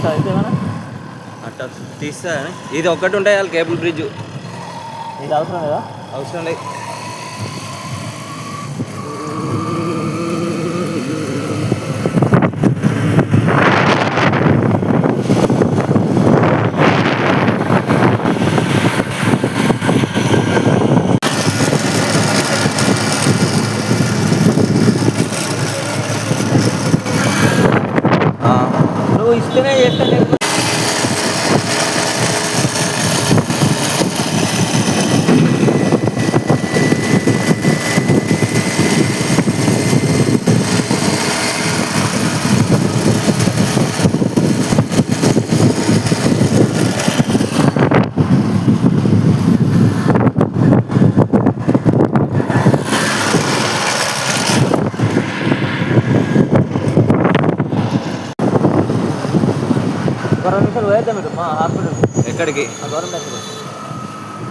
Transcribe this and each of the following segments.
వస్తుంది అయితే ఏమన్నా అట్లా తీస్తా. ఇది ఒక్కటి ఉంటాయి వాళ్ళు కేబుల్ బ్రిడ్జ్. ఇది అవసరం లేదా? అవసరం లేదు. నువ్వు ఇష్టమే చేస్తా. ఒక 2 నిమిషాలు పోయేద్దాం మీరు మా హాస్పిటల్. ఎక్కడికి? గవర్నమెంట్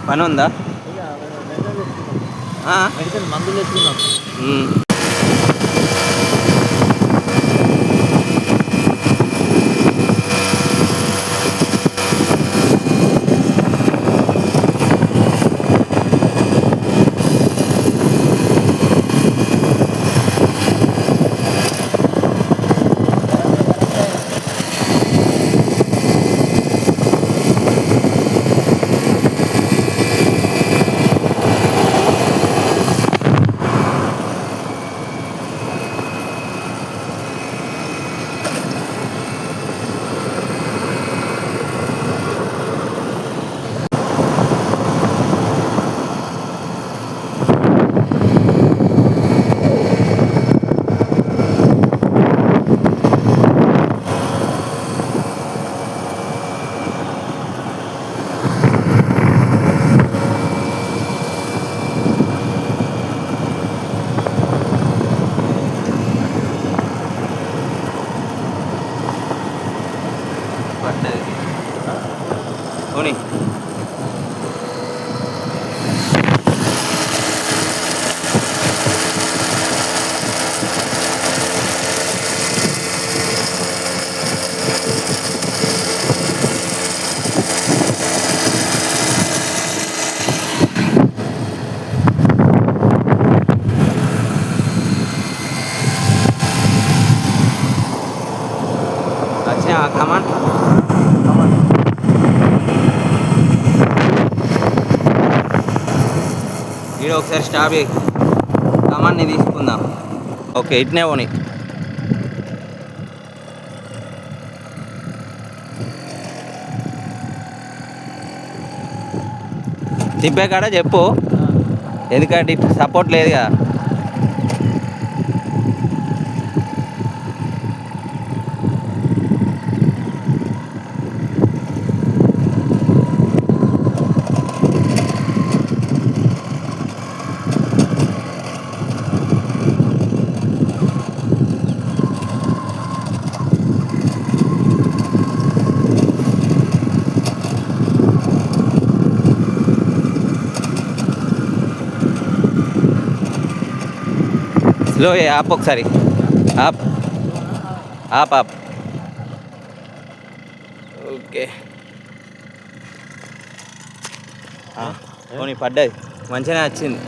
పని ఉందా? మెడిసిన్ మందులు తెచ్చుకున్నాం. పోనీ अच्छा कमान వీడియో ఒకసారి స్టాప్ చేయి. కమాన్ని తీసుకుందాం. ఓకే ఇట్నే పోనీ. తిప్పే కాడ చెప్పు, ఎందుకంటే ఇటు సపోర్ట్ లేదుగా. స్లో ఆప్ ఒకసారి. ఆప్ ఆప్ ఆప్ ఓకే. పోనీ పడ్డది, మంచిగానే వచ్చింది.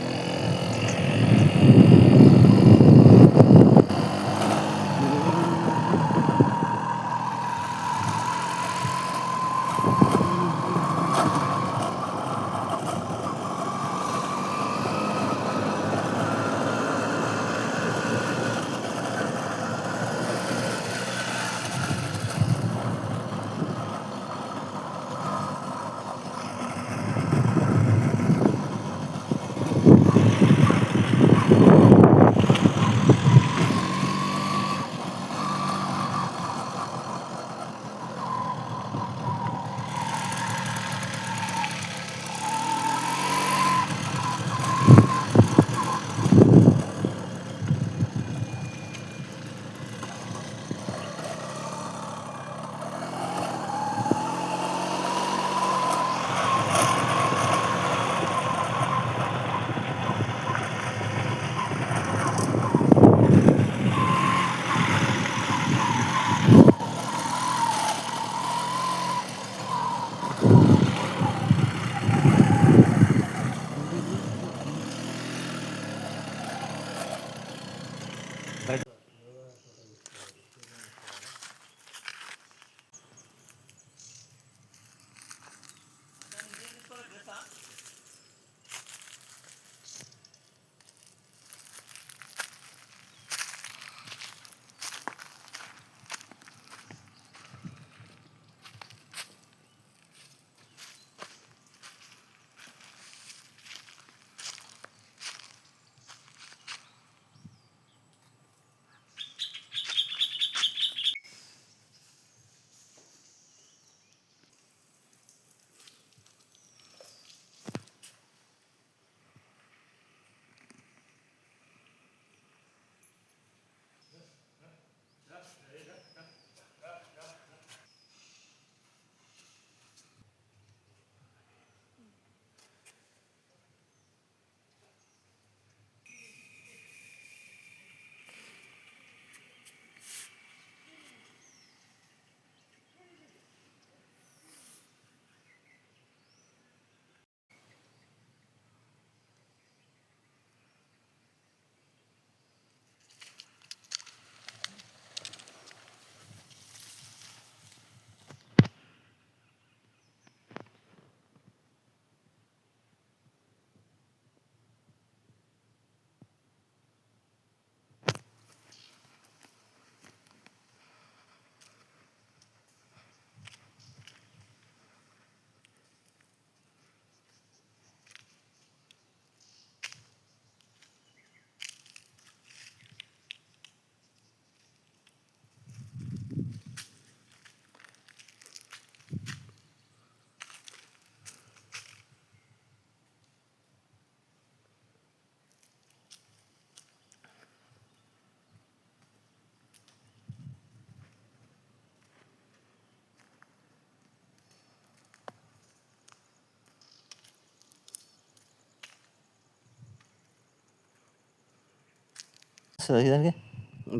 దానికి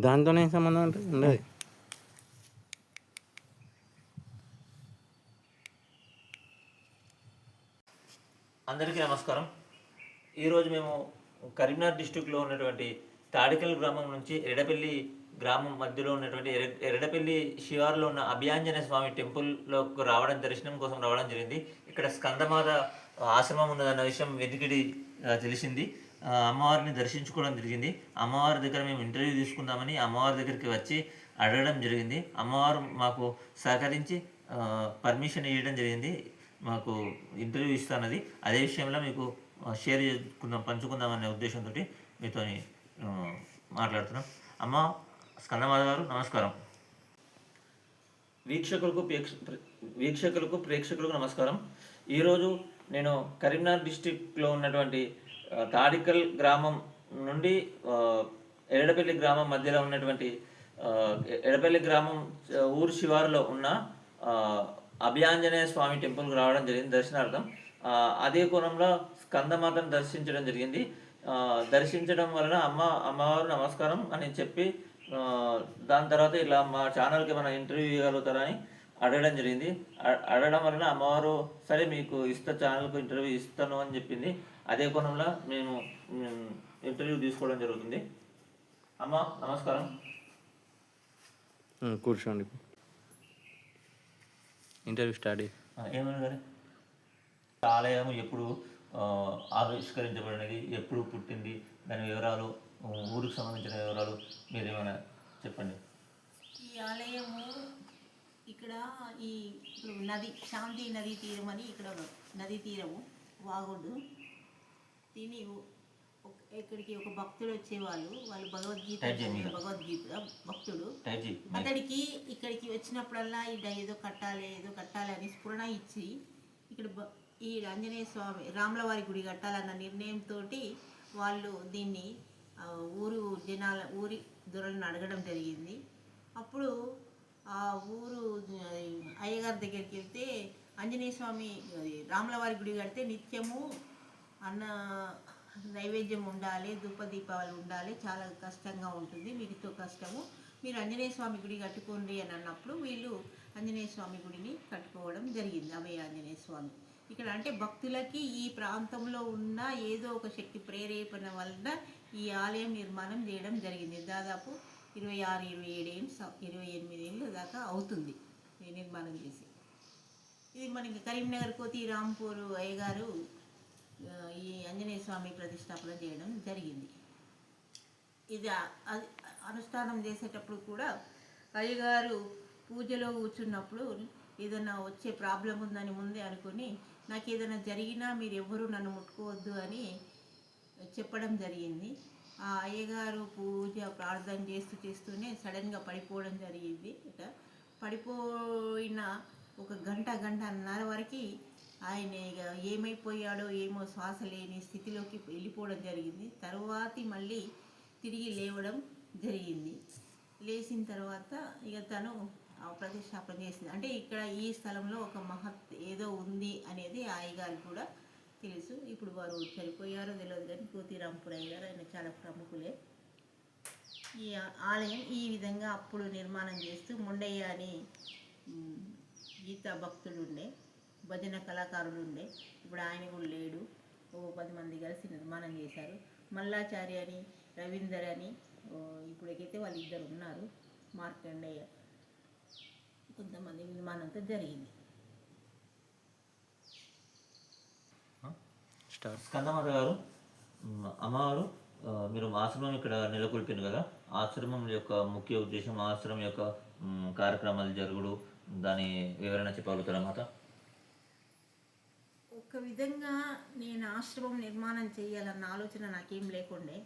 దాంతోనే ఏం సంబంధం అంటే ఉండదు. అందరికీ నమస్కారం. ఈరోజు మేము కరీంనగర్ డిస్టిక్లో ఉన్నటువంటి తాడికల్ గ్రామం నుంచి ఎరడపల్లి గ్రామం మధ్యలో ఉన్నటువంటి ఎరడపల్లి శివారులో ఉన్న అభయాంజనేయ స్వామి టెంపుల్లోకి రావడం, దర్శనం కోసం రావడం జరిగింది. ఇక్కడ స్కందమాత ఆశ్రమం ఉన్నదన్న విషయం వెతికిడి తెలిసింది. అమ్మవారిని దర్శించుకోవడం జరిగింది. అమ్మవారి దగ్గర మేము ఇంటర్వ్యూ తీసుకుందామని అమ్మవారి దగ్గరికి వచ్చి అడగడం జరిగింది. అమ్మవారు మాకు సహకరించి పర్మిషన్ ఇవ్వడం జరిగింది. మాకు ఇంటర్వ్యూ ఇస్తున్నది. అదే విషయంలో మీకు షేర్ పంచుకుందాం అనే ఉద్దేశంతో మీతో మాట్లాడుతున్నాం. అమ్మ స్కందమాత గారు నమస్కారం. ప్రేక్షకులకు నమస్కారం. ఈరోజు నేను కరీంనగర్ డిస్టిక్లో ఉన్నటువంటి తాడికల్ గ్రామం నుండి ఎరడపల్లి గ్రామం మధ్యలో ఉన్నటువంటి ఎడపల్లి గ్రామం ఊరు శివారులో ఉన్న అభయాంజనేయ స్వామి టెంపుల్కి రావడం జరిగింది దర్శనార్థం. అదే కోణంలో స్కందమాతను దర్శించడం జరిగింది. దర్శించడం వలన అమ్మవారు నమస్కారం అని చెప్పి దాని తర్వాత ఇలా మా ఛానల్కి మన ఇంటర్వ్యూ ఇవ్వగలుగుతారని అడగడం జరిగింది. అడగడం వలన అమ్మవారు సరే మీకు ఛానల్కు ఇంటర్వ్యూ ఇస్తాను అని చెప్పింది. అదే కోణంలో మేము ఇంటర్వ్యూ తీసుకోవడం జరుగుతుంది. అమ్మ నమస్కారం. కూర్చోండి. Interview start. ఏమన్నా గారు ఆలయం ఎప్పుడు ఆవిష్కరించబడినది, ఎప్పుడు పుట్టింది, దాని వివరాలు, ఊరికి సంబంధించిన వివరాలు మీరు ఏమైనా చెప్పండి. ఈ ఆలయము ఇక్కడ ఇప్పుడు శాంతి నదీ తీరం అని ఇక్కడ నదీ తీరము వాగుడు. దీని ఇక్కడికి ఒక భక్తుడు వచ్చేవాళ్ళు, వాళ్ళు భగవద్గీత భక్తుడు. అతడికి ఇక్కడికి వచ్చినప్పుడల్లా ఏదో కట్టాలి అని స్ఫురణ ఇచ్చి ఇక్కడ ఈ ఆంజనేయ స్వామి రాములవారి గుడి కట్టాలన్న నిర్ణయంతో వాళ్ళు దీన్ని ఊరి దొరలను అడగడం జరిగింది. అప్పుడు ఆ ఊరు అయ్యగారి దగ్గరికి వెళ్తే ఆంజనేయ స్వామి రాములవారి గుడి కడితే నిత్యము నైవేద్యం ఉండాలి, ధూపదీపాలు ఉండాలి, చాలా కష్టంగా ఉంటుంది, మీకుతో కష్టము, మీరు ఆంజనేయ స్వామి గుడి కట్టుకోండి అని అన్నప్పుడు వీళ్ళు ఆంజనేయ స్వామి గుడిని కట్టుకోవడం జరిగింది. అభయ ఆంజనేయ స్వామి ఇక్కడ అంటే భక్తులకి ఈ ప్రాంతంలో ఉన్న ఏదో ఒక శక్తి ప్రేరేపణ వలన ఈ ఆలయం నిర్మాణం చేయడం జరిగింది. దాదాపు 26-27 ఏళ్ళు దాకా అవుతుంది నిర్మాణం చేసి. ఇది మనకి కరీంనగర్ కోతి రాంపూర్ అయ్యగారు ఈ ఆంజనేయ స్వామి ప్రతిష్టాపన చేయడం జరిగింది. ఇది అనుష్ఠానం చేసేటప్పుడు కూడా అయ్యగారు పూజలో కూర్చున్నప్పుడు ఏదైనా వచ్చే ప్రాబ్లం ఉందని ముందే అనుకుని నాకు ఏదైనా జరిగినా మీరు ఎవ్వరూ నన్ను ముట్టుకోవద్దు అని చెప్పడం జరిగింది. ఆ అయ్యగారు పూజ ప్రార్థన చేస్తూనే సడన్గా పడిపోవడం జరిగింది. ఇక పడిపోయిన ఒక గంటన్నర వరకు ఆయన ఇక ఏమైపోయాడో ఏమో శ్వాస లేని స్థితిలోకి వెళ్ళిపోవడం జరిగింది. తరువాత మళ్ళీ తిరిగి లేవడం జరిగింది. లేచిన తర్వాత ఇక తను ప్రతిష్టాపన చేసింది. అంటే ఇక్కడ ఈ స్థలంలో ఒక ఏదో ఉంది అనేది అయ్యగారికి కూడా తెలుసు. ఇప్పుడు వారు చనిపోయారో తెలియదు కానీ కోతిరాంపూర్ అయ్యగారు ఆయన చాలా ప్రముఖులే. ఈ ఆలయం ఈ విధంగా అప్పుడు నిర్మాణం చేస్తూ ముండయ్య అని గీతా భక్తుడు ఉండే, భజన కళాకారుడు ఉండే, ఇప్పుడు ఆయన కూడా లేడు. 10 మంది కలిసి నిర్మాణం చేశారు. మల్లాచారి అని, రవీందర్ అని ఇప్పుడైతే వాళ్ళిద్దరు ఉన్నారు. మార్కండేయ కొంతమంది నిర్మాణంతో జరిగింది. స్కందమాత గారు, అమ్మవారు మీరు ఆశ్రమం ఇక్కడ నెలకొల్పారు కదా, ఆశ్రమం యొక్క ముఖ్య ఉద్దేశం, ఆశ్రమం యొక్క కార్యక్రమాలు జరుగుడు, దాని వివరణ చెప్పగలుగుతారా మాత? ఒక విధంగా నేను ఆశ్రమం నిర్మాణం చేయాలన్న ఆలోచన నాకేం లేకుండే.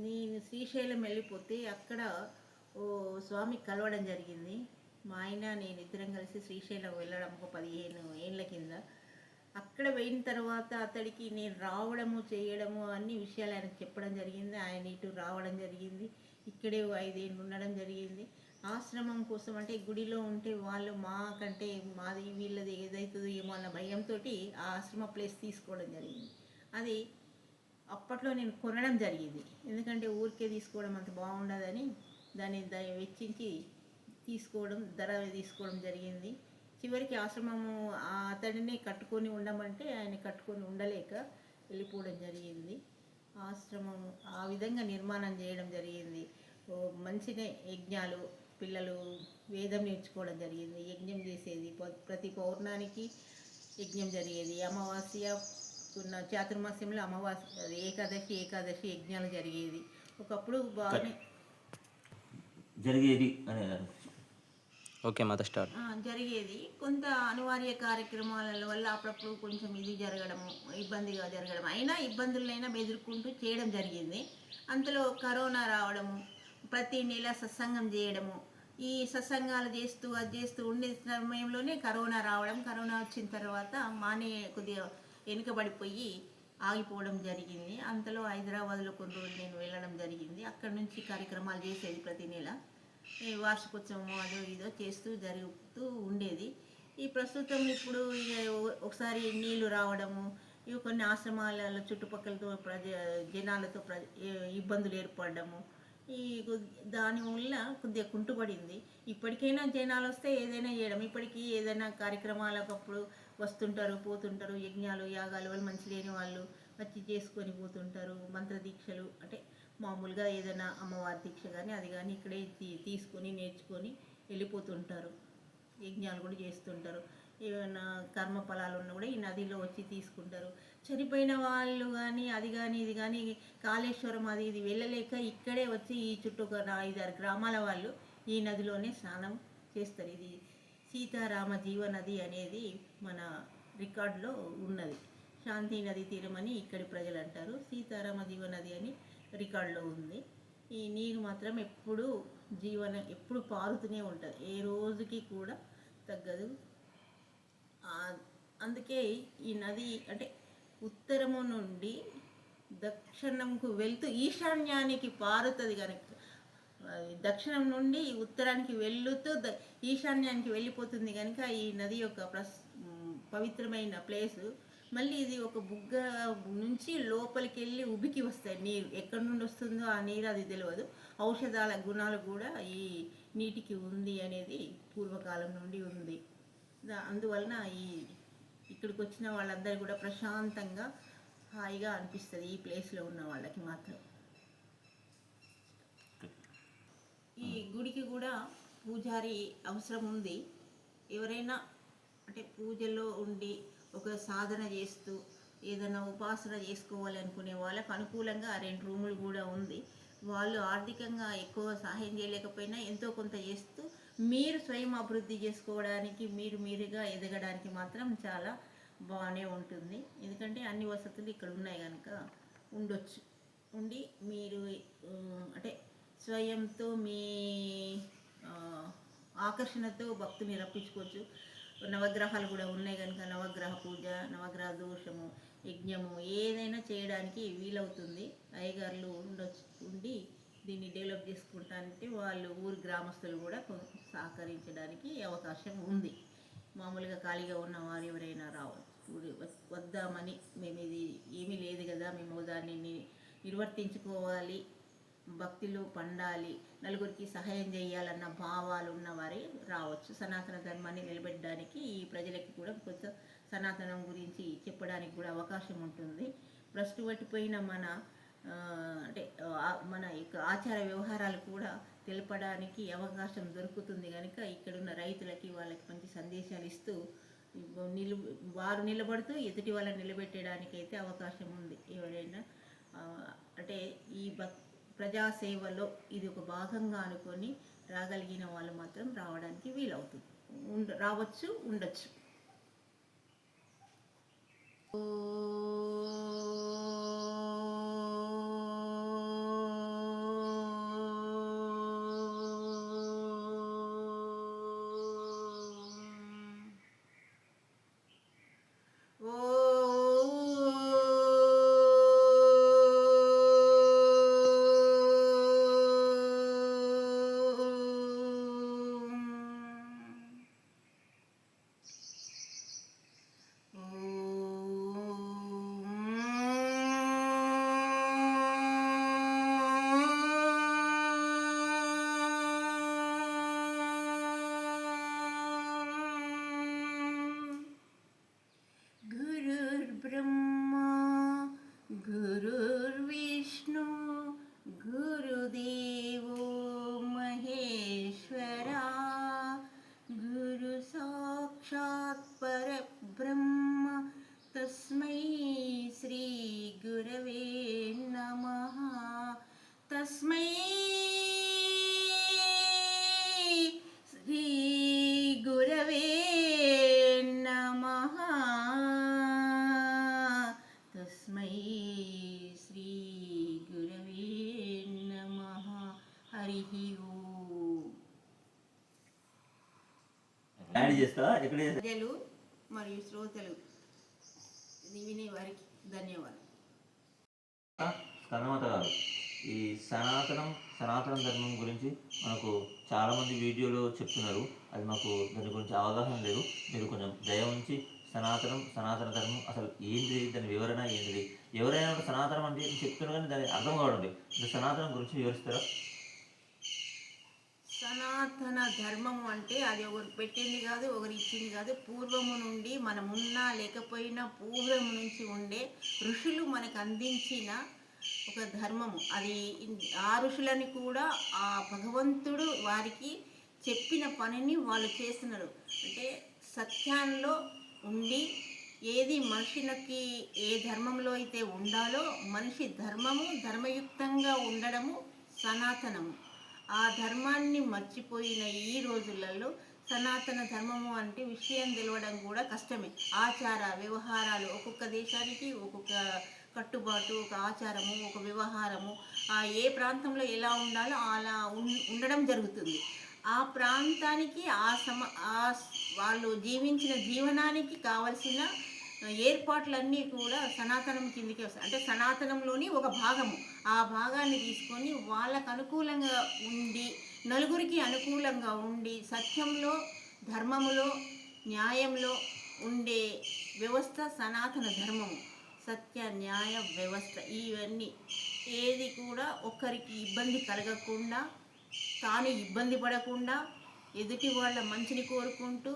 నేను శ్రీశైలం వెళ్ళిపోతే అక్కడ ఓ స్వామి కలవడం జరిగింది. మా ఆయన నేను ఇద్దరం కలిసి శ్రీశైలం వెళ్ళడం ఒక 15 ఏళ్ళ కింద. అక్కడ పోయిన తర్వాత అతడికి నేను రావడము చేయడము అన్ని విషయాలు ఆయనకు చెప్పడం జరిగింది. ఆయన ఇటు రావడం జరిగింది. ఇక్కడే 5 ఏళ్ళు ఉండడం జరిగింది. ఆశ్రమం కోసం అంటే గుడిలో ఉంటే వాళ్ళు మాకంటే మాది వీళ్ళది ఏదవుతుందో ఏమో అన్న భయంతో ఆ ఆశ్రమ ప్లేస్ తీసుకోవడం జరిగింది. అది అప్పట్లో నేను కొనడం జరిగింది. ఎందుకంటే ఊరికే తీసుకోవడం అంత బాగుండదని దాన్ని వెచ్చించి ధర తీసుకోవడం జరిగింది. చివరికి ఆశ్రమము అతడిని కట్టుకొని ఉండమంటే ఆయన కట్టుకొని ఉండలేక వెళ్ళిపోవడం జరిగింది. ఆశ్రమం ఆ విధంగా నిర్మాణం చేయడం జరిగింది. మంచిగా యజ్ఞాలు, పిల్లలు వేదం నేర్చుకోవడం జరిగింది. యజ్ఞం చేసేది ప్రతి పౌర్ణానికి యజ్ఞం జరిగేది. అమావాస్య చాతుర్మాస్యంలో అమావాస్య ఏకాదశి యజ్ఞాలు జరిగేది. ఒకప్పుడు బాగానే జరిగేది ఓకే మాత స్టార్ట్. జరిగేది. కొంత అనివార్య కార్యక్రమాల వల్ల అప్పుడప్పుడు కొంచెం ఇబ్బందిగా జరగడం, అయినా ఇబ్బందులైనా ఎదుర్కొంటూ చేయడం జరిగింది. అంతలో కరోనా రావడము, ప్రతి నెల సత్సంగం చేయడము, ఈ సత్సంగాలు చేస్తూ ఉండే సమయంలోనే కరోనా రావడం. కరోనా వచ్చిన తర్వాత కొద్దిగా వెనుకబడిపోయి ఆగిపోవడం జరిగింది. అంతలో హైదరాబాద్లో కొన్ని రోజులు నేను వెళ్ళడం జరిగింది. అక్కడి నుంచి కార్యక్రమాలు చేసేది ప్రతి నెల. వార్షికోత్సవం అదో ఇదో జరుగుతూ ఉండేది. ఈ ప్రస్తుతం ఇప్పుడు ఒకసారి నీళ్లు రావడము, ఇవి కొన్ని ఆశ్రమాలలో చుట్టుపక్కలతో జనాలతో ఇబ్బందులు ఏర్పడము, దానివల్ల కొద్దిగా కుంటుపడింది. ఇప్పటికైనా జనాలు వస్తే ఏదైనా చేయడం, ఇప్పటికీ ఏదైనా కార్యక్రమాలకప్పుడు వస్తుంటారు, పోతుంటారు. యజ్ఞాలు, యాగాలు వాళ్ళు మంచి లేని వాళ్ళు వచ్చి చేసుకొని పోతుంటారు. మంత్రదీక్షలు అంటే మామూలుగా ఏదైనా అమ్మవారి దీక్ష కానీ అది కానీ ఇక్కడే తీసుకొని నేర్చుకొని వెళ్ళిపోతుంటారు. యజ్ఞాలు కూడా చేస్తుంటారు. ఏమైనా కర్మ ఫలాలు ఉన్నా కూడా ఈ నదిలో వచ్చి తీసుకుంటారు. చనిపోయిన వాళ్ళు కానీ అది కానీ ఇది కానీ కాళేశ్వరం అది ఇది వెళ్ళలేక ఇక్కడే వచ్చి ఈ చుట్టూ 5-6 గ్రామాల వాళ్ళు ఈ నదిలోనే స్నానం చేస్తారు. ఇది సీతారామ జీవనది అనేది మన రికార్డులో ఉన్నది. శాంతి నది తీరమని ఇక్కడి ప్రజలు అంటారు. సీతారామ జీవనది అని రికార్డులో ఉంది. ఈ నీరు మాత్రం ఎప్పుడు పారుతూనే ఉంటుంది, ఏ రోజుకి కూడా తగ్గదు. అందుకే ఈ నది అంటే ఉత్తరము నుండి దక్షిణంకు వెళ్తూ ఈశాన్యానికి పారుతుంది కనుక, దక్షిణం నుండి ఉత్తరానికి వెళ్తూ ఈశాన్యానికి వెళ్ళిపోతుంది కనుక ఈ నది యొక్క పవిత్రమైన ప్లేసు. మళ్ళీ ఇది ఒక బుగ్గ నుంచి లోపలికి వెళ్ళి ఉబికి వస్తాయి నీరు. ఎక్కడి నుండి వస్తుందో ఆ నీరు అది తెలియదు. ఔషధాల గుణాలు కూడా ఈ నీటికి ఉంది అనేది పూర్వకాలం నుండి ఉంది. అందువలన ఇక్కడికి వచ్చిన వాళ్ళందరూ కూడా ప్రశాంతంగా హాయిగా అనిపిస్తుంది ఈ ప్లేస్లో ఉన్న వాళ్ళకి మాత్రం. ఈ గుడికి కూడా పూజారి అవసరం ఉంది. ఎవరైనా అంటే పూజలో ఉండి ఒక సాధన చేస్తూ ఏదైనా ఉపాసన చేసుకోవాలి అనుకునే వాళ్ళకు అనుకూలంగా 2 రూములు కూడా ఉంది. వాళ్ళు ఆర్థికంగా ఎక్కువ సహాయం చేయలేకపోయినా ఎంతో కొంత చేస్తూ మీరు స్వయం అభివృద్ధి చేసుకోవడానికి మీరుగా ఎదగడానికి మాత్రం చాలా బాగానే ఉంటుంది. ఎందుకంటే అన్ని వసతులు ఇక్కడ ఉన్నాయి కనుక ఉండి మీరు అంటే స్వయంతో మీ ఆకర్షణతో భక్తుని రప్పించుకోవచ్చు. నవగ్రహాలు కూడా ఉన్నాయి కనుక నవగ్రహ పూజ, నవగ్రహ దోషము, యజ్ఞము ఏదైనా చేయడానికి వీలవుతుంది. అయ్యగారులు ఉండి దీన్ని డెవలప్ చేసుకుంటానంటే వాళ్ళు ఊరి గ్రామస్తులు కూడా సహకరించడానికి అవకాశం ఉంది. మామూలుగా ఖాళీగా ఉన్న వారు ఎవరైనా వద్దామని, మేము ఇది ఏమీ లేదు కదా, మేము దాన్ని నిర్వర్తించుకోవాలి, భక్తిలో పండాలి, నలుగురికి సహాయం చేయాలన్న భావాలు ఉన్నవారే రావచ్చు. సనాతన ధర్మాన్ని నిలబెట్టడానికి ఈ ప్రజలకి కూడా కొంత సనాతనం గురించి చెప్పడానికి కూడా అవకాశం ఉంటుంది. భ్రష్టు పట్టిపోయిన మన ఆచార వ్యవహారాలు కూడా తెలపడానికి అవకాశం దొరుకుతుంది కనుక ఇక్కడున్న రైతులకి వాళ్ళకి మంచి సందేశాలు ఇస్తూ వారు నిలబడుతూ ఎదుటి వాళ్ళని నిలబెట్టడానికైతే అవకాశం ఉంది. ఎవరైనా అంటే ఈ ప్రజాసేవలో ఇది ఒక భాగంగా అనుకొని రాగలిగిన వాళ్ళు మాత్రం రావడానికి వీలవుతుంది, ఉండొచ్చు. యాడ్ చేస్తావా ఎక్కడ ప్రజలు మరియు శ్రోతలు ఇది వినే వారికి ధన్యవాదాలు. స్కందమాత గారు, ఈ సనాతన ధర్మం గురించి మనకు చాలామంది వీడియోలో చెప్తున్నారు, అది మాకు దాని గురించి అవగాహన లేదు. మీరు కొంచెం దయ ఉంచి సనాతన ధర్మం అసలు ఏంటిది, దాని వివరణ ఏంటిది, ఎవరైనా కూడా సనాతనం అంటే చెప్తున్నారు కానీ దాని అర్థం కావడం సనాతనం గురించి వివరిస్తారా? సనాతన ధర్మము అంటే అది ఒకరు పెట్టింది కాదు, ఒకరు ఇచ్చింది కాదు. పూర్వము నుండి మనమున్నా లేకపోయినా పూర్వము నుంచి ఉండే ఋషులు మనకు అందించిన ఒక ధర్మము. అది ఆ ఋషులని కూడా ఆ భగవంతుడు వారికి చెప్పిన పనిని వాళ్ళు చేస్తున్నారు. అంటే సత్యంలో ఉండి ఏది మనుషులకి ఏ ధర్మంలో అయితే ఉండాలో మనిషి ధర్మయుక్తంగా ఉండడము సనాతనము. ఆ ధర్మాన్ని మర్చిపోయిన ఈ రోజులలో సనాతన ధర్మము అంటే విషయం తెలవడం కూడా కష్టమే. ఆచార వ్యవహారాలు ఒక్కొక్క దేశానికి ఒక్కొక్క కట్టుబాటు, ఒక ఆచారము, ఒక వ్యవహారము, ఏ ప్రాంతంలో ఎలా ఉండాలో అలా ఉండడం జరుగుతుంది. ఆ ప్రాంతానికి వాళ్ళు జీవించిన జీవనానికి కావలసిన ఏర్పాట్లన్నీ కూడా సనాతనం కిందికి వస్తాయి. అంటే సనాతనంలోని ఒక భాగము. ఆ భాగాన్ని తీసుకొని వాళ్ళకు అనుకూలంగా ఉండి, నలుగురికి అనుకూలంగా ఉండి, సత్యంలో, ధర్మములో, న్యాయంలో ఉండే వ్యవస్థ సనాతన ధర్మము. సత్య న్యాయ వ్యవస్థ ఇవన్నీ ఏది కూడా ఒక్కరికి ఇబ్బంది కలగకుండా, తాను ఇబ్బంది పడకుండా, ఎదుటి వాళ్ళ మంచిని కోరుకుంటూ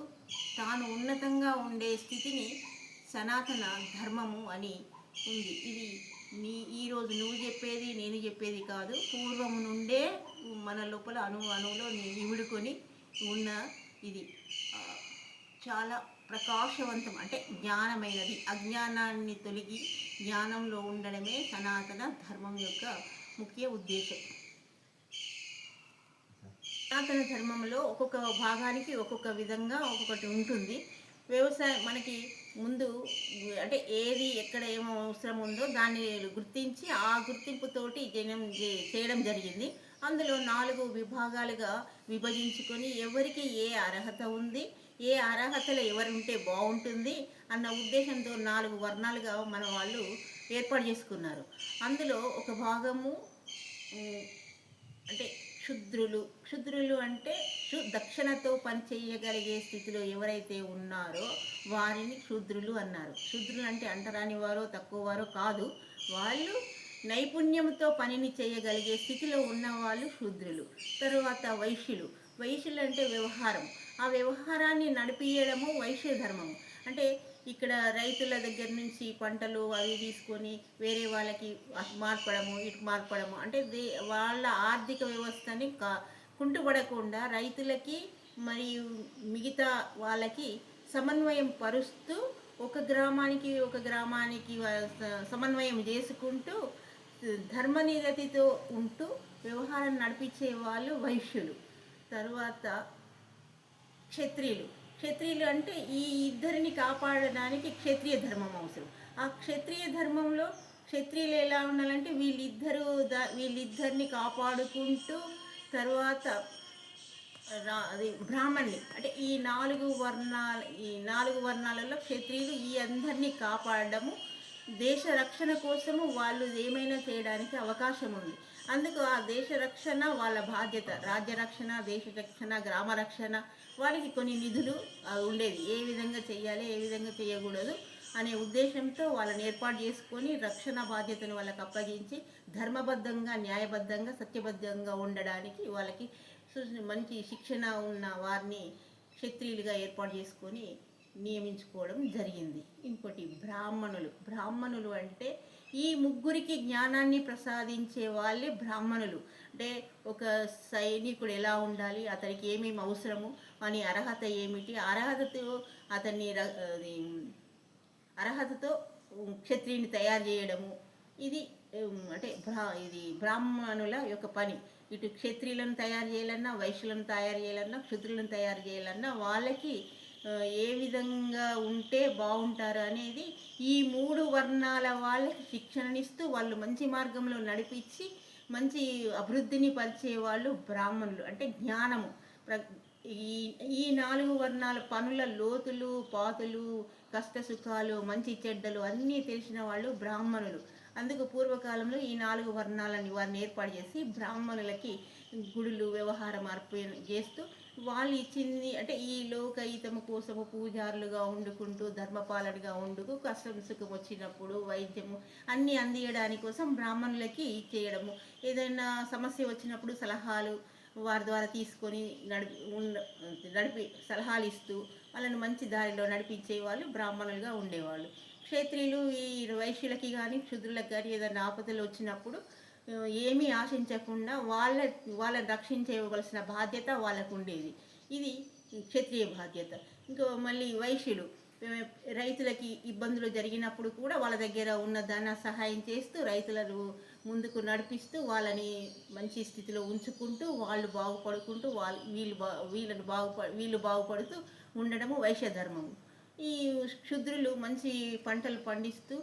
తాను ఉన్నతంగా ఉండే స్థితిని సనాతన ధర్మము అని ఉంది. ఇది ఈరోజు నువ్వు చెప్పేది నేను చెప్పేది కాదు. పూర్వము నుండే మన లోపల అణువులో ఇముడుకొని ఉన్న ఇది చాలా ప్రకాశవంతం, అంటే జ్ఞానమైనది. అజ్ఞానాన్ని తొలగి జ్ఞానంలో ఉండడమే సనాతన ధర్మం యొక్క ముఖ్య ఉద్దేశం. సనాతన ధర్మంలో ఒక్కొక్క భాగానికి ఒక్కొక్క విధంగా ఒక్కొక్కటి ఉంటుంది. వ్యవసాయం మనకి ముందు అంటే ఏది ఎక్కడ ఏమో అవసరం ఉందో దాన్ని గుర్తించి ఆ గుర్తింపుతోటి చేయడం జరిగింది. అందులో 4 విభాగాలుగా విభజించుకొని ఎవరికి ఏ అర్హత ఉంది, ఏ అర్హతలు ఎవరుంటే బాగుంటుంది అన్న ఉద్దేశంతో 4 వర్ణాలుగా మన వాళ్ళు ఏర్పాటు చేసుకున్నారు. అందులో ఒక భాగము అంటే క్షుద్రులు అంటే దక్షిణతో పని చేయగలిగే స్థితిలో ఎవరైతే ఉన్నారో వారిని క్షుద్రులు అన్నారు. క్షుద్రులు అంటే అంటరాని వారో తక్కువ వారో కాదు, వాళ్ళు నైపుణ్యంతో పనిని చేయగలిగే స్థితిలో ఉన్నవాళ్ళు శూద్రులు. తరువాత వైశ్యులు అంటే వ్యవహారం, ఆ వ్యవహారాన్ని నడిపియడము వైశ్య ధర్మము. అంటే ఇక్కడ రైతుల దగ్గర నుంచి పంటలు అవి తీసుకొని వేరే వాళ్ళకి మార్పడము, ఇటు మార్పడము, అంటే వాళ్ళ ఆర్థిక వ్యవస్థని కుంటుపడకుండా రైతులకి మరియు మిగతా వాళ్ళకి సమన్వయం పరుస్తూ ఒక గ్రామానికి సమన్వయం చేసుకుంటూ ధర్మనిరతితో ఉంటూ వ్యవహారం నడిపించే వాళ్ళు వైశ్యులు. తరువాత క్షత్రియులు అంటే ఈ ఇద్దరిని కాపాడడానికి క్షత్రియ ధర్మం అవసరం. ఆ క్షత్రియ ధర్మంలో క్షత్రియులు ఎలా ఉండాలంటే వీళ్ళిద్దరిని కాపాడుకుంటూ తర్వాత బ్రాహ్మణులు అంటే ఈ 4 వర్ణాలలో క్షత్రియులు ఈ అందరినీ కాపాడము, దేశ రక్షణ కోసము వాళ్ళు ఏమైనా చేయడానికి అవకాశం ఉంది. అందుకు ఆ దేశ రక్షణ వాళ్ళ బాధ్యత. రాజ్య రక్షణ, దేశ రక్షణ, గ్రామ రక్షణ, వాళ్ళకి కొన్ని నిధులు ఉండేది. ఏ విధంగా చేయాలి, ఏ విధంగా చేయకూడదు అనే ఉద్దేశంతో వాళ్ళని ఏర్పాటు చేసుకొని రక్షణ బాధ్యతను వాళ్ళకి అప్పగించి ధర్మబద్ధంగా, న్యాయబద్ధంగా, సత్యబద్ధంగా ఉండడానికి వాళ్ళకి మంచి శిక్షణ ఉన్న వారిని క్షత్రియులుగా ఏర్పాటు చేసుకొని నియమించుకోవడం జరిగింది. ఇంకోటి బ్రాహ్మణులు అంటే ఈ ముగ్గురికి జ్ఞానాన్ని ప్రసాదించే వాళ్ళే బ్రాహ్మణులు. అంటే ఒక సైనికుడు ఎలా ఉండాలి, అతనికి ఏమేమి అవసరము అని అర్హత ఏమిటి, అర్హతతో క్షత్రియుని తయారు చేయడము, ఇది అంటే ఇది బ్రాహ్మణుల యొక్క పని. ఇటు క్షత్రియులను తయారు చేయాలన్నా, వైశ్యులను తయారు చేయాలన్నా, క్షుద్రులను తయారు చేయాలన్నా వాళ్ళకి ఏ విధంగా ఉంటే బాగుంటారు అనేది ఈ 3 వర్ణాల వాళ్ళకి శిక్షణనిస్తూ వాళ్ళు మంచి మార్గంలో నడిపించి మంచి అభివృద్ధిని పరిచే వాళ్ళు బ్రాహ్మణులు. అంటే జ్ఞానము ఈ ఈ 4 వర్ణాల పనుల లోతులు పాతులు కష్ట సుఖాలు మంచి చెడ్డలు అన్నీ తెలిసిన వాళ్ళు బ్రాహ్మణులు. అందుకు పూర్వకాలంలో ఈ 4 వర్ణాలని వారిని ఏర్పాటు చేసి బ్రాహ్మణులకి గుడులు వ్యవహారం చేస్తూ వాళ్ళు ఇచ్చింది అంటే ఈ లోకహితము కోసము పూజారులుగా వండుకుంటూ ధర్మపాలనగా వండుకు కష్టం సుఖం వచ్చినప్పుడు వైద్యము అన్నీ అందియడానికి కోసం బ్రాహ్మణులకి చేయడము, ఏదైనా సమస్య వచ్చినప్పుడు సలహాలు వారి ద్వారా తీసుకొని నడిపి సలహాలు ఇస్తూ వాళ్ళని మంచి దారిలో నడిపించే వాళ్ళు బ్రాహ్మణులుగా ఉండేవాళ్ళు. క్షత్రియులు ఈ వైశ్యులకి కానీ క్షుద్రులకు కానీ ఏదైనా ఆపదలు వచ్చినప్పుడు ఏమీ ఆశించకుండా వాళ్ళని రక్షించవలసిన బాధ్యత వాళ్ళకు ఉండేది. ఇది క్షత్రియ బాధ్యత. ఇంకో మళ్ళీ వైశ్యులు రైతులకి ఇబ్బందులు జరిగినప్పుడు కూడా వాళ్ళ దగ్గర ఉన్న ధన సహాయం చేస్తూ రైతులను ముందుకు నడిపిస్తూ వాళ్ళని మంచి స్థితిలో ఉంచుకుంటూ వాళ్ళు బాగుపడుకుంటూ వీళ్ళు బాగుపడుతూ ఉండడము వైశ్య ధర్మము. ఈ క్షుద్రులు మంచి పంటలు పండిస్తూ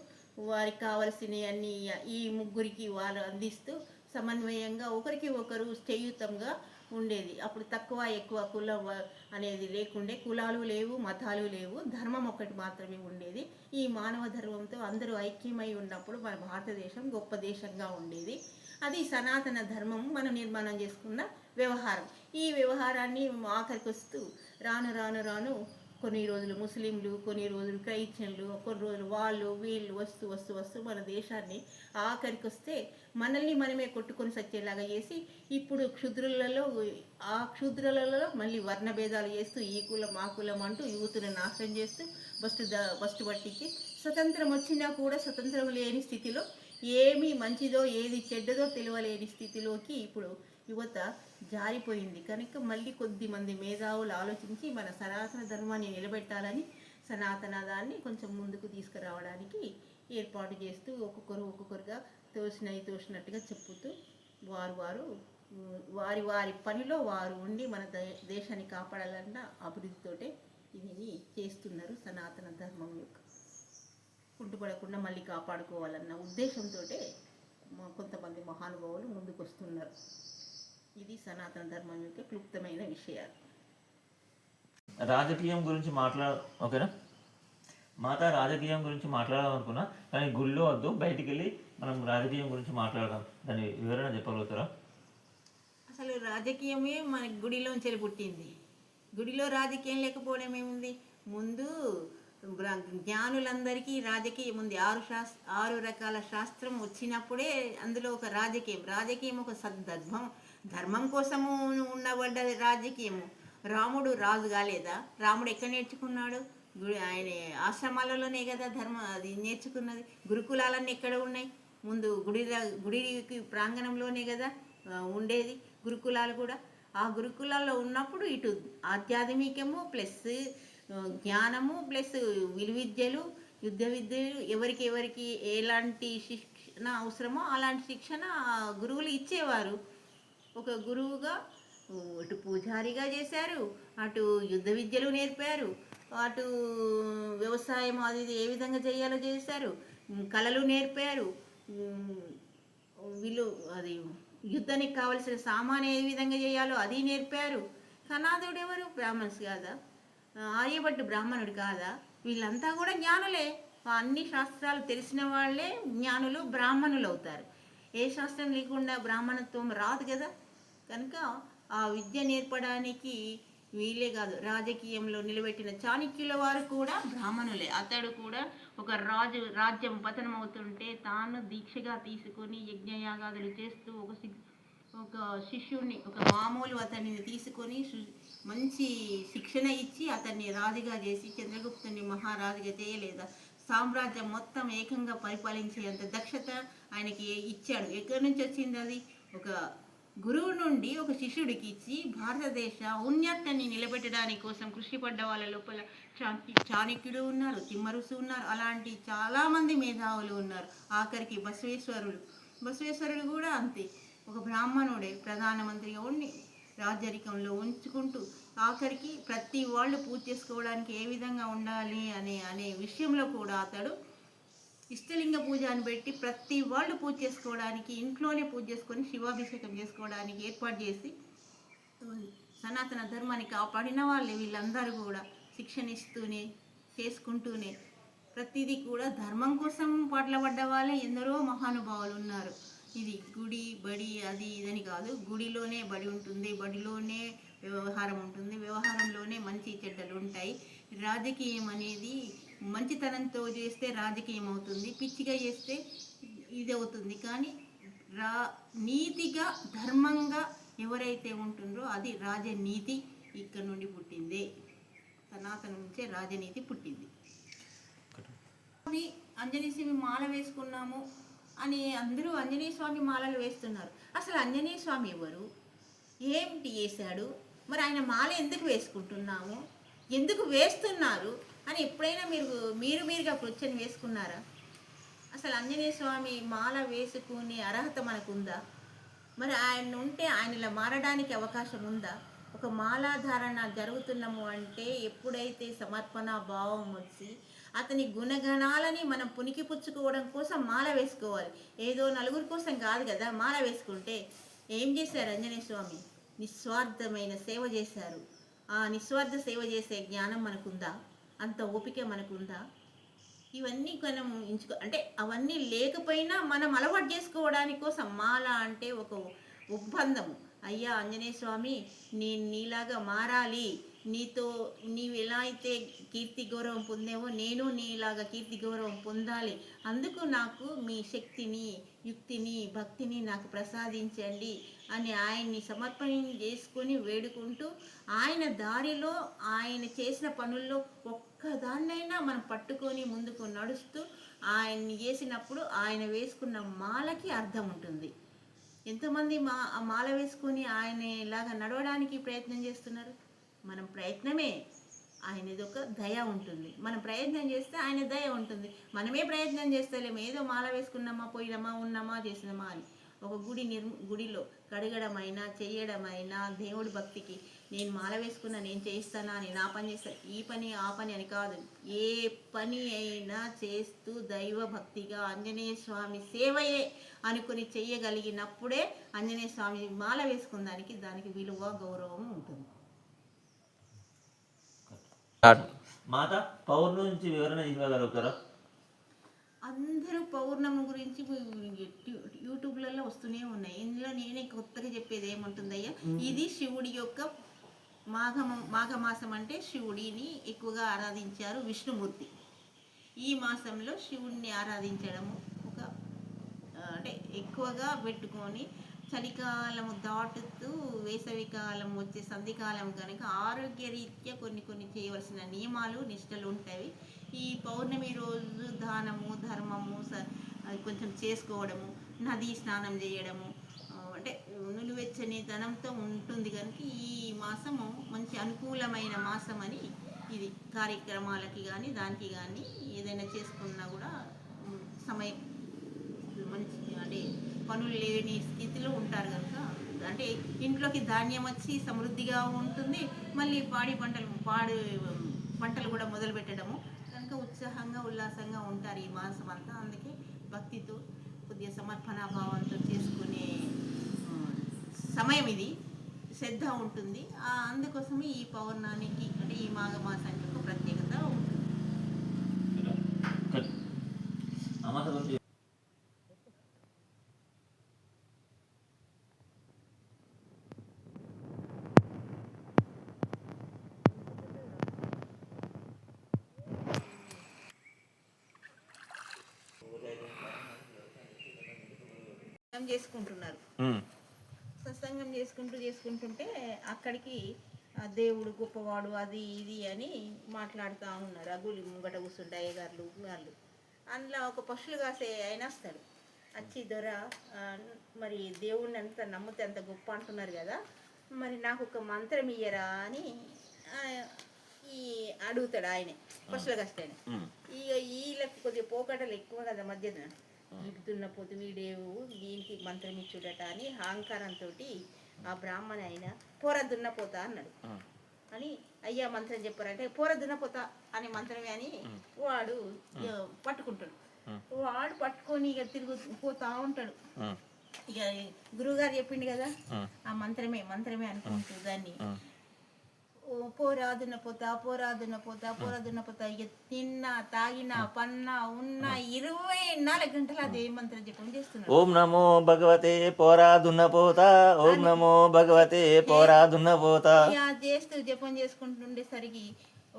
వారికి కావలసినవి అన్నీ ఈ ముగ్గురికి వాళ్ళు అందిస్తూ సమన్వయంగా ఒకరికి ఒకరు చేయుతంగా ఉండేది. అప్పుడు తక్కువ ఎక్కువ కులం అనేది లేకుండే, కులాలు లేవు మతాలు లేవు, ధర్మం ఒక్కటి మాత్రమే ఉండేది. ఈ మానవ ధర్మంతో అందరూ ఐక్యమై ఉన్నప్పుడు మన భారతదేశం గొప్ప దేశంగా ఉండేది. అది సనాతన ధర్మం మనం నిర్మాణం చేసుకున్న వ్యవహారం. ఈ వ్యవహారాన్ని ఆఖరికి వస్తూ రాను రాను రాను కొన్ని రోజులు ముస్లింలు, కొన్ని రోజులు క్రైస్తవులు, కొన్ని రోజులు వాళ్ళు వీళ్ళు వస్తూ వస్తూ వస్తూ మన దేశాన్ని ఆఖరికి వస్తే మనల్ని మనమే కొట్టుకొని సచ్చేలాగా చేసి ఇప్పుడు క్షుద్రులలో మళ్ళీ వర్ణభేదాలు చేస్తూ ఈ కులం ఆ కులం అంటూ యూత్ను నాశనం చేస్తూ బస్టు పట్టించి స్వతంత్రం వచ్చినా కూడా స్వతంత్రం లేని స్థితిలో ఏమి మంచిదో ఏది చెడ్డదో తెలియలేని స్థితిలోకి ఇప్పుడు యువత జారిపోయింది. కనుక మళ్ళీ కొద్దిమంది మేధావులు ఆలోచించి మన సనాతన ధర్మాన్ని నిలబెట్టాలని సనాతనదాన్ని కొంచెం ముందుకు తీసుకురావడానికి ఏర్పాటు చేస్తూ ఒక్కొక్కరుగా తోసినట్టుగా చెప్పుతూ వారి పనిలో వారు ఉండి మన దేశాన్ని కాపాడాలన్న అభివృద్ధితోటే ఇది చేస్తున్నారు. సనాతన ధర్మం యొక్క కుంటుపడకుండా మళ్ళీ కాపాడుకోవాలన్న ఉద్దేశంతో కొంతమంది మహానుభావులు ముందుకు వస్తున్నారు. ఇది సనాతన ధర్మం యొక్క క్లుప్తమైన విషయాలు. రాజకీయం గురించి ఓకేనా మాత, రాజకీయం గురించి మాట్లాడదాం అనుకున్నా కానీ గుళ్ళో వద్దు, బయటికి వెళ్ళి మనం రాజకీయం గురించి మాట్లాడదాం. దాని వివరణ చెప్పగలుగుతారా? అసలు రాజకీయమే మన గుడిలోంచి పుట్టింది. గుడిలో రాజకీయం లేకపోవడం ఏముంది? ముందు జ్ఞానులందరికీ రాజకీయం ఉంది. 6 రకాల శాస్త్రం వచ్చినప్పుడే అందులో ఒక రాజకీయం ఒక ధర్మం కోసము ఉండబడ్డ రాజకీయము. రాముడు రాజు కాలేదా? రాముడు ఎక్కడ నేర్చుకున్నాడు? ఆయన ఆశ్రమాలలోనే కదా అది నేర్చుకున్నది. గురుకులాలన్నీ ఎక్కడ ఉన్నాయి? ముందు గుడికి ప్రాంగణంలోనే కదా ఉండేది గురుకులాలు కూడా. ఆ గురుకులాల్లో ఉన్నప్పుడు ఇటు ఆధ్యాత్మికము ప్లస్ జ్ఞానము ప్లస్ విలువిద్యలు యుద్ధ విద్యలు ఎవరికి ఎలాంటి శిక్షణ అవసరమో అలాంటి శిక్షణ గురువులు ఇచ్చేవారు. ఒక గురువుగా అటు పూజారిగా చేశారు, అటు యుద్ధ విద్యలు నేర్పారు, అటు వ్యవసాయం అది ఏ విధంగా చేయాలో చేశారు, కళలు నేర్పారు, అది యుద్ధానికి కావలసిన సామాను ఏ విధంగా చేయాలో అది నేర్పారు. కనాదుడు ఎవరు? బ్రాహ్మణ్స్ కాదా? ఆర్యభట్టు బ్రాహ్మణుడు కాదా? వీళ్ళంతా కూడా జ్ఞానులే. అన్ని శాస్త్రాలు తెలిసిన వాళ్ళే జ్ఞానులు బ్రాహ్మణులు అవుతారు. ఏ శాస్త్రం లేకుండా బ్రాహ్మణత్వం రాదు కదా. కనుక ఆ విద్య నేర్పడానికి వీళ్ళే కాదు, రాజకీయంలో నిలబెట్టిన చాణక్యుల వారు కూడా బ్రాహ్మణులే. అతడు కూడా ఒక రాజ్యం పతనం అవుతుంటే తాను దీక్షగా తీసుకొని యజ్ఞయాగాదులు చేస్తూ ఒక శిష్యుడిని, ఒక మామూలు అతనిని తీసుకొని మంచి శిక్షణ ఇచ్చి అతన్ని రాజుగా చేసి చంద్రగుప్తుని మహారాజుగా చేయలేదా? సామ్రాజ్యం మొత్తం ఏకంగా పరిపాలించేంత దక్షత ఆయనకి ఇచ్చాడు. ఎక్కడి నుంచి వచ్చింది అది? ఒక గురువు నుండి ఒక శిష్యుడికి ఇచ్చి భారతదేశ ఔన్నత్యాన్ని నిలబెట్టడానికి కోసం కృషి పడ్డ వాళ్ళ లోపల చాణక్యుడు ఉన్నారు, తిమ్మరుసు ఉన్నారు, అలాంటి చాలామంది మేధావులు ఉన్నారు. ఆఖరికి బసవేశ్వరుడు కూడా అంతే, ఒక బ్రాహ్మణుడే ప్రధానమంత్రిగా ఉండి రాజరికంలో ఉంచుకుంటూ ఆఖరికి ప్రతి వాళ్ళు పూజ చేసుకోవడానికి ఏ విధంగా ఉండాలి అనే విషయంలో కూడా అతడు ఇష్టలింగ పూజ అని పెట్టి ప్రతి వాళ్ళు పూజ చేసుకోవడానికి ఇంట్లోనే పూజ చేసుకొని శివాభిషేకం చేసుకోవడానికి ఏర్పాటు చేసి సనాతన ధర్మాన్ని కాపాడిన వాళ్ళే వీళ్ళందరూ కూడా శిక్షణ ఇస్తూనే చేసుకుంటూనే ప్రతిదీ కూడా ధర్మం కోసం పాటలపడ్డ వాళ్ళే ఎందరో మహానుభావులు ఉన్నారు. ఇది గుడి బడి అది ఇదని కాదు, గుడిలోనే బడి ఉంటుంది, బడిలోనే వ్యవహారం ఉంటుంది, వ్యవహారంలోనే మంచి చెడ్డలు ఉంటాయి. రాజకీయం అనేది మంచితనంతో చేస్తే రాజకీయం అవుతుంది, పిచ్చిగా చేస్తే ఇది అవుతుంది. కానీ నీతిగా ధర్మంగా ఎవరైతే ఉంటుందో అది రాజనీతి ఇక్కడ నుండి పుట్టిందే, సనాతన నుంచే రాజనీతి పుట్టింది. ఆంజనేయ స్వామి మాల వేసుకున్నాము అని అందరూ ఆంజనేయ స్వామి మాలలు వేస్తున్నారు. అసలు ఆంజనేయ స్వామి ఎవరు, ఏమిటి చేశాడు, మరి ఆయన మాల ఎందుకు వేసుకుంటున్నాము, ఎందుకు వేస్తున్నారు అని ఎప్పుడైనా మీరుగా కూర్చొని వేసుకున్నారా? అసలు ఆంజనేయ స్వామి మాల వేసుకునే అర్హత మనకుందా? మరి ఆయన ఉంటే ఆయనలా మారడానికి అవకాశం ఉందా? ఒక మాలాధారణ జరుగుతున్నాము అంటే ఎప్పుడైతే సమర్పణ భావం వచ్చి అతని గుణగణాలని మనం పుణికిపుచ్చుకోవడం కోసం మాల వేసుకోవాలి. ఏదో నలుగురి కోసం కాదు కదా మాల వేసుకుంటే. ఏం చేశారు ఆంజనేయ స్వామి? నిస్వార్థమైన సేవ చేశారు. ఆ నిస్వార్థ సేవ చేసే జ్ఞానం మనకుందా? అంత ఓపిక మనకుందా? ఇవన్నీ మనం అంటే అవన్నీ లేకపోయినా మనం అలవాటు చేసుకోవడానికి కోసం మాల అంటే ఒక ఒప్పందము. అయ్యా ఆంజనేయ స్వామి, నేను నీలాగా మారాలి, నీవు ఎలా అయితే కీర్తి గౌరవం పొందేవో నేను నీలాగా కీర్తి గౌరవం పొందాలి, అందుకు నాకు మీ శక్తిని యుక్తిని భక్తిని నాకు ప్రసాదించండి అని ఆయన్ని సమర్పణ చేసుకొని వేడుకుంటూ ఆయన దారిలో ఆయన చేసిన పనుల్లో ఒక్కదాన్నైనా మనం పట్టుకొని ముందుకు నడుస్తూ ఆయన్ని చేసినప్పుడు ఆయన వేసుకున్న మాలకి అర్థం ఉంటుంది. ఎంతమంది మాల వేసుకొని ఆయన ఇలాగా నడవడానికి ప్రయత్నం చేస్తున్నారు? మనం ప్రయత్నమే, ఆయనది ఒక దయ ఉంటుంది. మనం ప్రయత్నం చేస్తే ఆయన దయ ఉంటుంది. మనమే ప్రయత్నం చేస్తలేము, ఏదో మాల వేసుకున్నామా పోయినామా ఉన్నామా చేసినామా అని. ఒక గుడిలో కడగడమైనా చేయడమైనా దేవుడి భక్తికి నేను మాల వేసుకున్నా నేను చేయిస్తానా అని నా పని చేస్తాను, ఈ పని ఆ పని అని కాదు. ఏ పని అయినా చేస్తూ దైవ భక్తిగా ఆంజనేయ స్వామి సేవయే అనుకుని చెయ్యగలిగినప్పుడే ఆంజనేయ స్వామి మాల వేసుకున్న దానికి విలువ గౌరవం ఉంటుంది. మాత పౌర్ణమి నుంచి వివరణ ఇవ్వగలుగుతారా? అందరూ పౌర్ణమి గురించి యూట్యూబ్లలో వస్తూనే ఉన్నాయి. ఇందులో నేనే కొత్తగా చెప్పేది ఏముంటుందయ్యా, ఇది శివుడి యొక్క మాఘమాసం అంటే శివుడిని ఎక్కువగా ఆరాధించారు విష్ణుమూర్తి. ఈ మాసంలో శివుడిని ఆరాధించడము అంటే ఎక్కువగా పెట్టుకొని చలికాలము దాటుతూ వేసవికాలం వచ్చే సంధికాలం కనుక ఆరోగ్యరీత్యా కొన్ని చేయవలసిన నియమాలు నిష్టలు ఉంటాయి. ఈ పౌర్ణమి రోజు దానము ధర్మము కొంచెం చేసుకోవడము, నదీ స్నానం చేయడము అంటే నులివెచ్చని ధనంతో ఉంటుంది కనుక ఈ మాసము మంచి అనుకూలమైన మాసం అని. ఇది కార్యక్రమాలకి కానీ దానికి కానీ ఏదైనా చేసుకున్నా కూడా సమయం మంచి అంటే పనులు లేని స్థితిలో ఉంటారు కనుక అంటే ఇంట్లోకి ధాన్యం వచ్చి సమృద్ధిగా ఉంటుంది. మళ్ళీ పంటలు కూడా మొదలు పెట్టడము కనుక ఉత్సాహంగా ఉల్లాసంగా ఉంటారు ఈ మాసం అంతా. అందుకే భక్తితో కొద్దిగా సమర్పణ భావంతో చేసుకునే సమయం ఇది, శ్రద్ధ ఉంటుంది. అందుకోసమే ఈ పౌర్ణానికి అంటే ఈ మాఘమాసానికి ఒక ప్రత్యేకత ఉంటుంది. చేసుకుంటున్నారు సత్సంగం చేసుకుంటుంటే అక్కడికి దేవుడు గొప్పవాడు అది ఇది అని మాట్లాడుతూ ఉన్నారు. ఆ గుడి ముంగట కూర్చుంటే అయ్యగారులు వాళ్ళు. అందులో ఒక పశువులు కాసే ఆయన వస్తాడు. వచ్చి దొర మరి దేవుడిని అంత నమ్మితే అంత గొప్ప అంటున్నారు కదా, మరి నాకు ఒక మంత్రం ఇయ్యరా అని అడుగుతాడు ఆయనే, పశువులు కాస్తాయని. ఇక వీళ్ళకి కొద్దిగా పోకటలు ఎక్కువ కదా మధ్యన. దున్నపోతు వీడేవు దీనికి మంత్రం ఇచ్చుడట అని అహంకారంతో ఆ బ్రాహ్మణ ఆయన పోర దున్నపోతా అన్నాడు. అని అయ్యా మంత్రం చెప్పారంటే పోర దున్నపోతా అనే మంత్రమే అని వాడు పట్టుకుంటాడు. వాడు పట్టుకొని ఇక తిరిగి పోతా ఉంటాడు. ఇక గురువుగారు చెప్పిండు కదా ఆ మంత్రమే అనుకుంటూ దాన్ని ఓ పోరాదున్న పోతా ఇక తిన్నా తాగినా పన్నా ఉన్నా 24 గంటలు అదే మంత్రం జపం చేస్తున్నాడు. ఓం నమో భగవతే పోరా దున్నపోత, ఓం నమో భగవతే పోరా దున్నపోత. ఇక చేస్తూ జపం చేసుకుంటుండేసరికి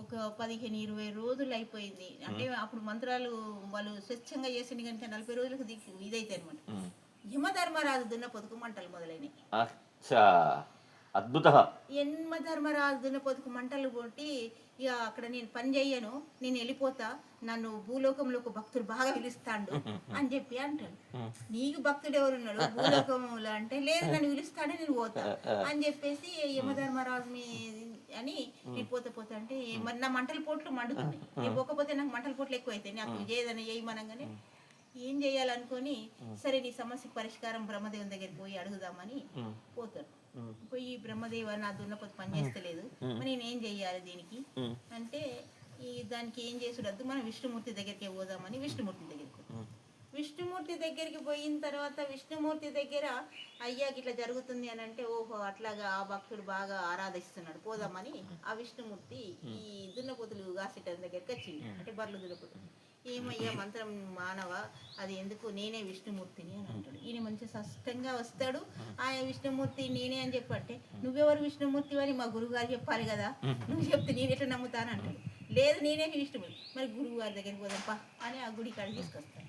ఒక 15-20 రోజులు అయిపోయింది. అంటే అప్పుడు మంత్రాలు వాళ్ళు స్వచ్ఛంగా చేసింది కనుక 40 రోజులకు ఇదైతే అనమాట. యమధర్మరాజు దున్నపోతుకు మంటలు మొదలైనవి. అచ్చా, అద్భుత. యమధర్మరాజు దున్నపోతుకు మంటలు కొట్టి ఇక అక్కడ నేను పని చెయ్యను, నేను వెళ్ళిపోతా, నన్ను భూలోకంలో ఒక భక్తుడు బాగా పిలుస్తాడు అని చెప్పి అంటాడు. నీకు భక్తుడు ఎవరున్నాడు భూలోకంలో అంటే, లేదు నన్ను పిలుస్తాడే నేను పోతా అని చెప్పేసి యమధర్మరాజు అని నేను పోతా అంటే మరి నా మంటల పోట్లు మండుతున్నాయి, నేను పోకపోతే నాకు మంటల పోట్లు ఎక్కువ అవుతాయి, నాకు ఏదైనా చేయమనగానే ఏం చేయాలనుకొని సరే నీ సమస్యకు పరిష్కారం బ్రహ్మదేవుని దగ్గరికి పోయి అడుగుదామని పోతాడు. పోయి బ్రహ్మదేవ నా దున్నపోతు పని చేస్తలేదు, మరి నేనేం చెయ్యాలి దీనికి అంటే దానికి ఏం చేసుడద్దు, మనం విష్ణుమూర్తి దగ్గరికి పోదామని విష్ణుమూర్తి దగ్గరికి పోయిన తర్వాత విష్ణుమూర్తి దగ్గర అయ్యాకి ఇట్లా జరుగుతుంది అని అంటే, ఓహో అట్లాగా ఆ భక్తుడు బాగా ఆరాధిస్తున్నాడు పోదామని ఆ విష్ణుమూర్తి ఈ దున్నపోతులు కాసేటం దగ్గరికి వచ్చింది. అంటే బర్లు దున్నపోతులు ఏమయ్యా మంత్రం మానవ, అది ఎందుకు, నేనే విష్ణుమూర్తిని అని అంటాడు. ఈయన మంచి స్పష్టంగా వస్తాడు. ఆయన విష్ణుమూర్తి నేనే అని చెప్పంటే, నువ్వెవరు విష్ణుమూర్తి అని మా గురువు గారు చెప్పాలి కదా, నువ్వు చెప్తే నేను ఎట్లా నమ్ముతాను అంటాడు. లేదు నేనే విష్ణుమూర్తి, మరి గురువు గారి దగ్గరికి పోదాంపా అని ఆ గుడి కాడికి తీసుకొస్తాడు.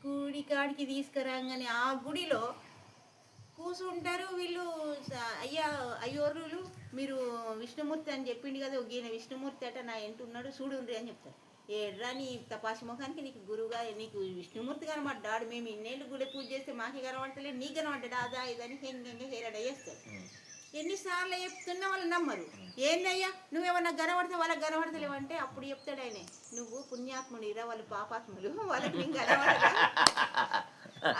గుడి కాడికి తీసుకురాగానే ఆ గుడిలో కూర్చుంటారు వీళ్ళు. అయ్యోరులు మీరు విష్ణుమూర్తి అని చెప్పిండు కదా, ఈయన విష్ణుమూర్తి అట నా ఎంటున్నాడు చూడుండ్రి అని చెప్తారు. ఏడ్రా నీ తపాసి ముఖానికి నీకు గురువుగా నీకు విష్ణుమూర్తి కనబడ్డాడు, మేము ఇన్నేళ్ళు గుడి పూజ చేస్తే మాకే కనబడతలేదు, నీకు కనబడ్డాడు అదా ఇదని హెంగంగా హేరడ చేస్తారు. ఎన్నిసార్లు చెప్తున్నా వాళ్ళు నమ్మరు. ఏందయ్యా నువ్వేమన్నా కనబడితే వాళ్ళకి కనబడతలేవంటే అప్పుడు చెప్తాడు ఆయన, నువ్వు పుణ్యాత్ముడిరా, వాళ్ళు పాపాత్ములు, వాళ్ళకి నేను కనబడదా,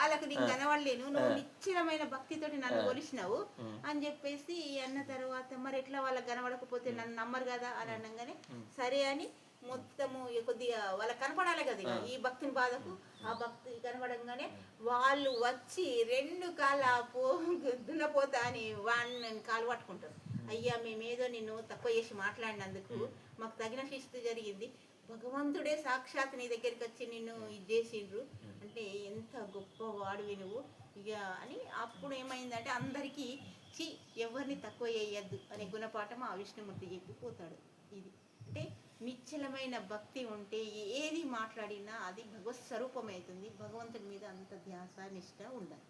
వాళ్ళకు నీకు కనబడలేను, నువ్వు నిశ్చలమైన భక్తితోటి నన్ను కొలిసినావు అని చెప్పేసి అన్న తర్వాత మరి ఎట్లా వాళ్ళకి కనబడకపోతే నన్ను నమ్మరు కదా అని అనగానే సరే అని మొత్తము కొద్దిగా వాళ్ళకి కనపడాలి కదా ఈ భక్తుని బాధకు. ఆ భక్తి కనపడంగానే వాళ్ళు వచ్చి 2 కాళ్ళ దున్నపోతా అని వాడిని కాలు పట్టుకుంటారు. అయ్యా మేమేదో నిన్ను తక్కువ చేసి మాట్లాడినందుకు మాకు తగిన శిస్తు జరిగింది, భగవంతుడే సాక్షాత్ నీ దగ్గరికి వచ్చి నిన్ను ఇది చేసిండ్రు అంటే ఎంత గొప్ప వాడివి నువ్వు ఇక అని. అప్పుడు ఏమైందంటే అందరికీ ఎవరిని తక్కువ చేయొద్దు అనే గుణపాఠం ఆ విష్ణుమూర్తి చెప్పిపోతాడు. ఇది అంటే నిశ్చలమైన భక్తి ఉంటే ఏది మాట్లాడినా అది భగవత్ స్వరూపమవుతుంది. భగవంతుని మీద అంత ధ్యాస నిష్ట ఉండాలి.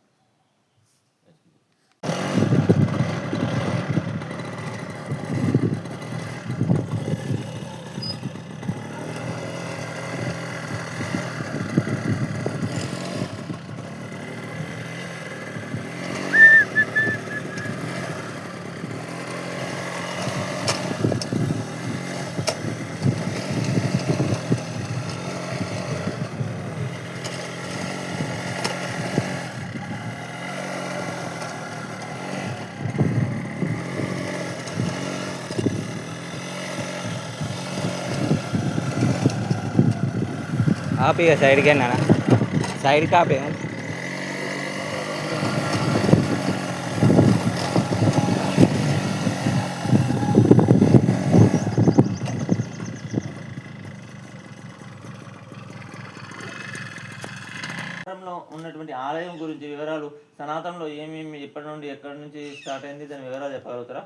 आप इక సైడ్కి అన్నా సైడ్కి ఆపే. ఉన్నటువంటి ఆలయం గురించి వివరాలు, సనాతనలో ఏమేమి ఎప్పటి నుండి ఎక్కడి నుంచి స్టార్ట్ అయింది దాని వివరాలు చెప్పగలుగుతారా?